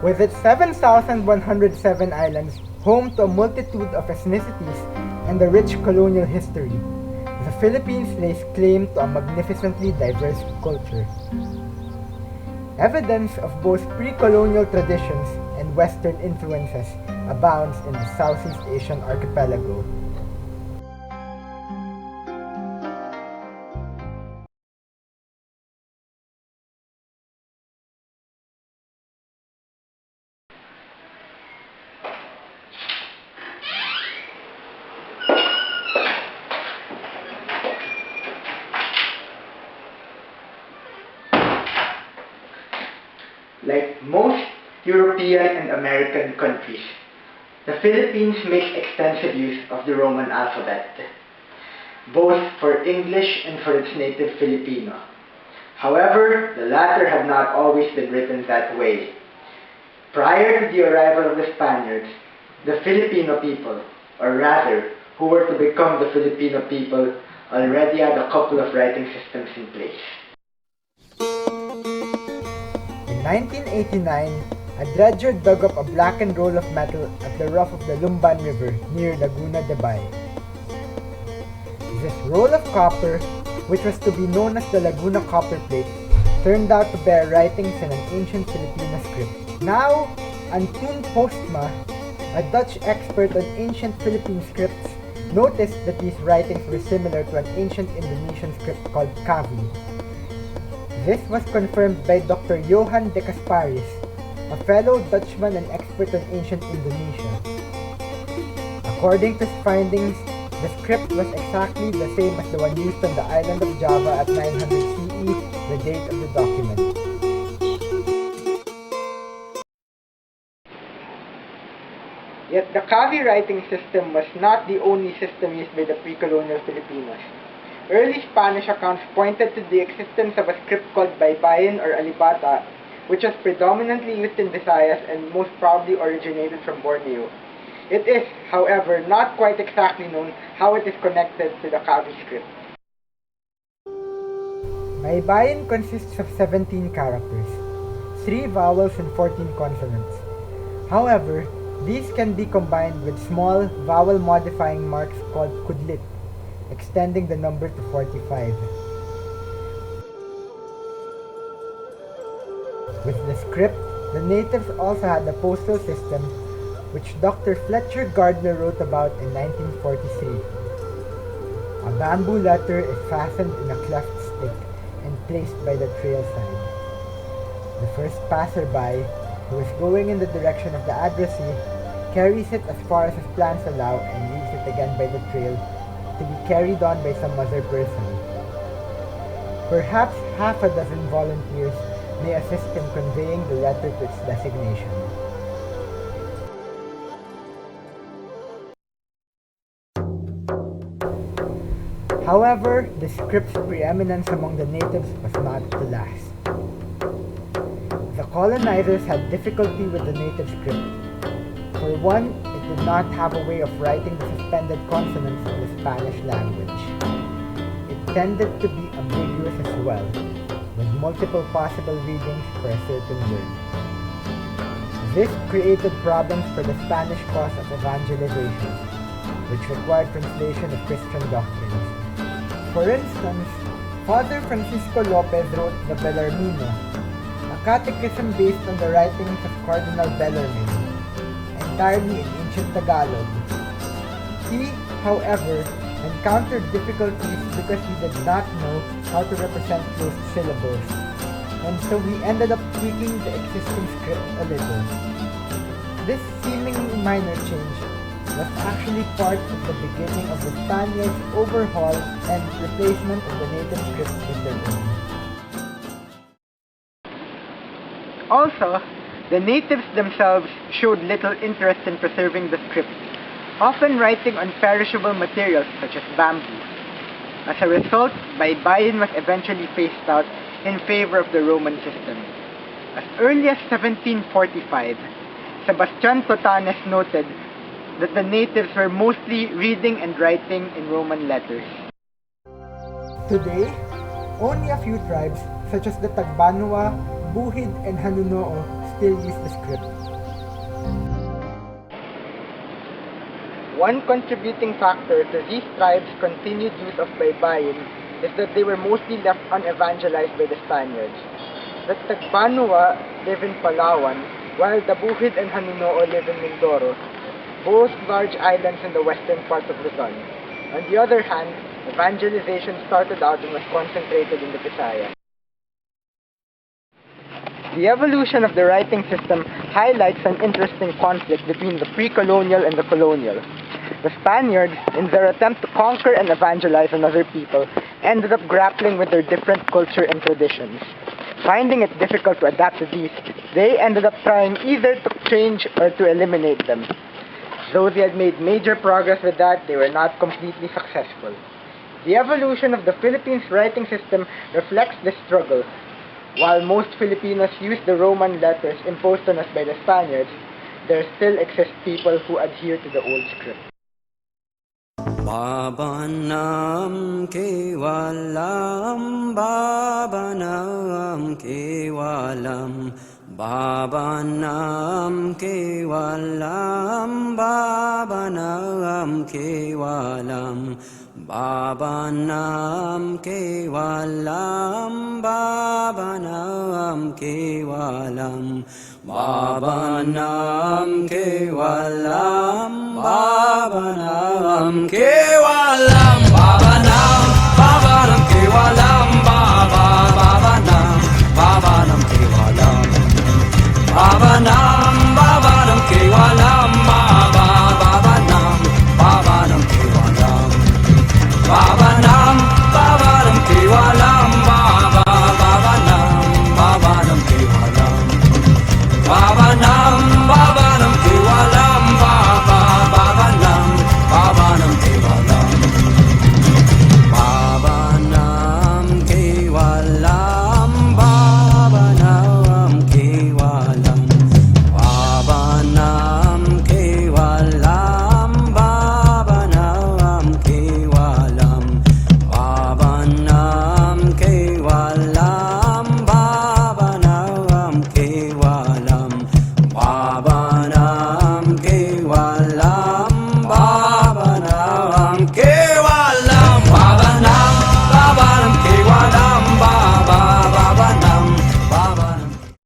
With its 7,107 islands, home to a multitude of ethnicities and a rich colonial history, the Philippines lays claim to a magnificently diverse culture. Evidence of both pre-colonial traditions and Western influences abounds in the Southeast Asian archipelago. Like most European and American countries, the Philippines makes extensive use of the Roman alphabet, both for English and for its native Filipino. However, the latter have not always been written that way. Prior to the arrival of the Spaniards, the Filipino people, or rather, who were to become the Filipino people, already had a couple of writing systems in place. In 1989, a dredger dug up a blackened roll of metal at the rough of the Lumban River near Laguna de Bay. This roll of copper, which was to be known as the Laguna Copper Plate, turned out to bear writings in an ancient Filipino script. Now, Antoon Postma, a Dutch expert on ancient Philippine scripts, noticed that these writings were similar to an ancient Indonesian script called Kavi. This was confirmed by Dr. Johan de Casparis, a fellow Dutchman and expert on ancient Indonesia. According to his findings, the script was exactly the same as the one used on the island of Java at 900 CE, the date of the document. Yet the Kavi writing system was not the only system used by the pre-colonial Filipinos. Early Spanish accounts pointed to the existence of a script called Baybayin or Alibata, which was predominantly used in Visayas and most probably originated from Borneo. It is, however, not quite exactly known how it is connected to the Kavi script. Baybayin consists of 17 characters, 3 vowels and 14 consonants. However, these can be combined with small vowel-modifying marks called kudlit, extending the number to 45. With the script, the natives also had a postal system, which Dr. Fletcher Gardner wrote about in 1943. A bamboo letter is fastened in a cleft stick and placed by the trail side. The first passerby, who is going in the direction of the addressee, carries it as far as his plans allow and leaves it again by the trail to be carried on by some other person. Perhaps half a dozen volunteers may assist in conveying the letter to its destination. However, the script's preeminence among the natives was not to last. The colonizers had difficulty with the native script. For one, it did not have a way of writing the suspended consonants in the Spanish language. It tended to be ambiguous as well, with multiple possible readings for a certain word. This created problems for the Spanish cause of evangelization, which required translation of Christian doctrines. For instance, Father Francisco Lopez wrote the Bellarmino, a catechism based on the writings of Cardinal Bellarmine, entirely in ancient Tagalog. He, however, encountered difficulties because he did not know how to represent closed syllables, and so he ended up tweaking the existing script a little. This seemingly minor change was actually part of the beginning of the Spaniards' overhaul and replacement of the native script with their own. Also, the natives themselves showed little interest in preserving the script, often writing on perishable materials such as bamboo. As a result, Baybayin was eventually phased out in favor of the Roman system. As early as 1745, Sebastian Totanes noted that the natives were mostly reading and writing in Roman letters. Today, only a few tribes, such as the Tagbanwa, Buhid, and Hanunoo, still use the script. One contributing factor to these tribes' continued use of baybayin is that they were mostly left unevangelized by the Spaniards. The Tagbanua live in Palawan, while the Buhid and Haninoo live in Mindoro, both large islands in the western part of Luzon. On the other hand, evangelization started out and was concentrated in the Visayas. The evolution of the writing system highlights an interesting conflict between the pre-colonial and the colonial. The Spaniards, in their attempt to conquer and evangelize another people, ended up grappling with their different culture and traditions. Finding it difficult to adapt to these, they ended up trying either to change or to eliminate them. Though they had made major progress with that, they were not completely successful. The evolution of the Philippines writing system reflects this struggle. While most Filipinos use the Roman letters imposed on us by the Spaniards, there still exist people who adhere to the old script. Babanam kevalam, Babanam kevalam, Babanam kevalam, Babanam kevalam, Babanam kevalam, Babanam kevalam, Babanam kevalam, Babanam kevalam, Babanam kevalam.